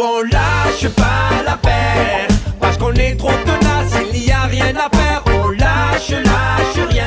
on lâche pas la paire, parce qu'on est trop tenace, il n'y a rien à faire, on lâche rien.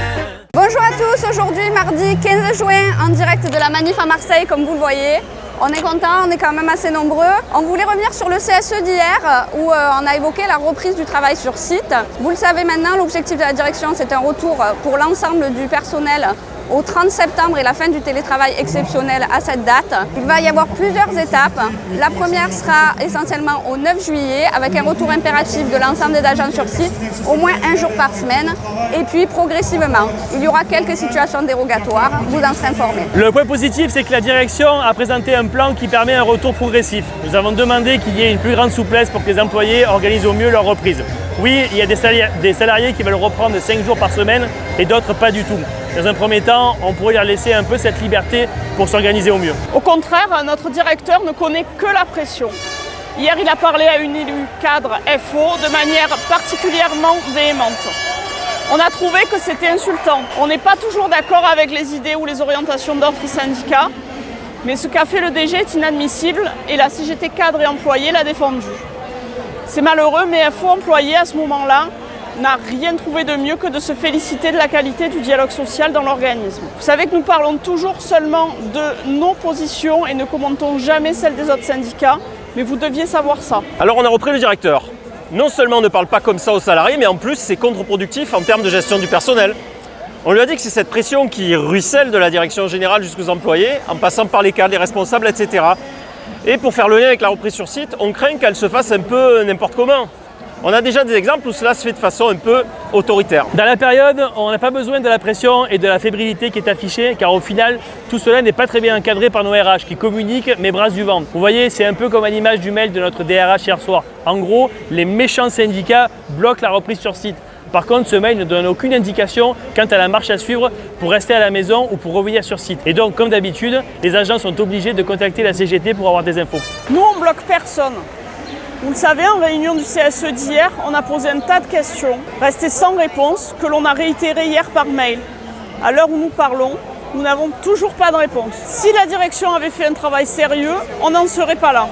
Bonjour à tous, aujourd'hui mardi 15 juin en direct de la manif à Marseille comme vous le voyez. On est content, on est quand même assez nombreux. On voulait revenir sur le CSE d'hier où on a évoqué la reprise du travail sur site. Vous le savez maintenant, l'objectif de la direction c'est un retour pour l'ensemble du personnel au 30 septembre et la fin du télétravail exceptionnel à cette date. Il va y avoir plusieurs étapes. La première sera essentiellement au 9 juillet avec un retour impératif de l'ensemble des agents sur site, au moins un jour par semaine. Et puis progressivement, il y aura quelques situations dérogatoires, vous en serez informés. Le point positif, c'est que la direction a présenté un plan qui permet un retour progressif. Nous avons demandé qu'il y ait une plus grande souplesse pour que les employés organisent au mieux leur reprise. Oui, il y a des salariés qui veulent reprendre 5 jours par semaine et d'autres pas du tout. Dans un premier temps, on pourrait leur laisser un peu cette liberté pour s'organiser au mieux. Au contraire, notre directeur ne connaît que la pression. Hier, il a parlé à une élue cadre FO de manière particulièrement véhémente. On a trouvé que c'était insultant. On n'est pas toujours d'accord avec les idées ou les orientations d'autres syndicats, mais ce qu'a fait le DG est inadmissible et la CGT cadre et employé l'a défendu. C'est malheureux, mais FO employé à ce moment-là n'a rien trouvé de mieux que de se féliciter de la qualité du dialogue social dans l'organisme. Vous savez que nous parlons toujours seulement de nos positions et ne commentons jamais celles des autres syndicats, mais vous deviez savoir ça. Alors on a repris le directeur. Non seulement on ne parle pas comme ça aux salariés, mais en plus c'est contre-productif en termes de gestion du personnel. On lui a dit que c'est cette pression qui ruisselle de la direction générale jusqu'aux employés, en passant par les cadres, les responsables, etc. Et pour faire le lien avec la reprise sur site, on craint qu'elle se fasse un peu n'importe comment. On a déjà des exemples où cela se fait de façon un peu autoritaire. Dans la période, on n'a pas besoin de la pression et de la fébrilité qui est affichée, car au final, tout cela n'est pas très bien encadré par nos RH qui communiquent mais brassent du ventre. Vous voyez, c'est un peu comme à l'image du mail de notre DRH hier soir. En gros, les méchants syndicats bloquent la reprise sur site. Par contre, ce mail ne donne aucune indication quant à la marche à suivre pour rester à la maison ou pour revenir sur site. Et donc, comme d'habitude, les agents sont obligés de contacter la CGT pour avoir des infos. Nous, on ne bloque personne. Vous le savez, en réunion du CSE d'hier, on a posé un tas de questions, restées sans réponse, que l'on a réitérées hier par mail. À l'heure où nous parlons, nous n'avons toujours pas de réponse. Si la direction avait fait un travail sérieux, on n'en serait pas là.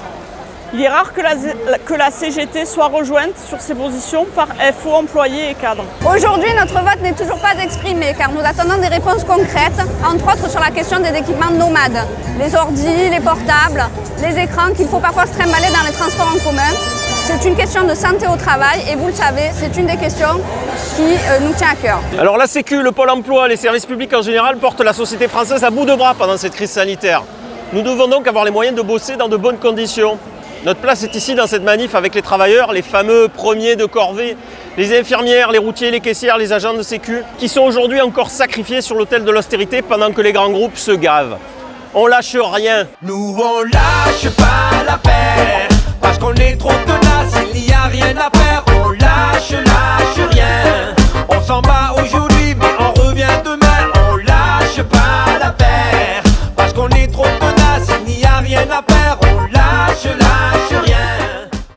Il est rare que la CGT soit rejointe sur ces positions par FO, employés et cadres. Aujourd'hui, notre vote n'est toujours pas exprimé car nous attendons des réponses concrètes, entre autres sur la question des équipements nomades. Les ordis, les portables, les écrans qu'il faut parfois se trimballer dans les transports en commun. C'est une question de santé au travail et vous le savez, c'est une des questions qui nous tient à cœur. Alors la Sécu, le Pôle emploi, les services publics en général portent la société française à bout de bras pendant cette crise sanitaire. Nous devons donc avoir les moyens de bosser dans de bonnes conditions. Notre place est ici dans cette manif avec les travailleurs, les fameux premiers de corvée, les infirmières, les routiers, les caissières, les agents de sécu, qui sont aujourd'hui encore sacrifiés sur l'autel de l'austérité pendant que les grands groupes se gavent. On lâche rien. Nous on lâche pas la paire.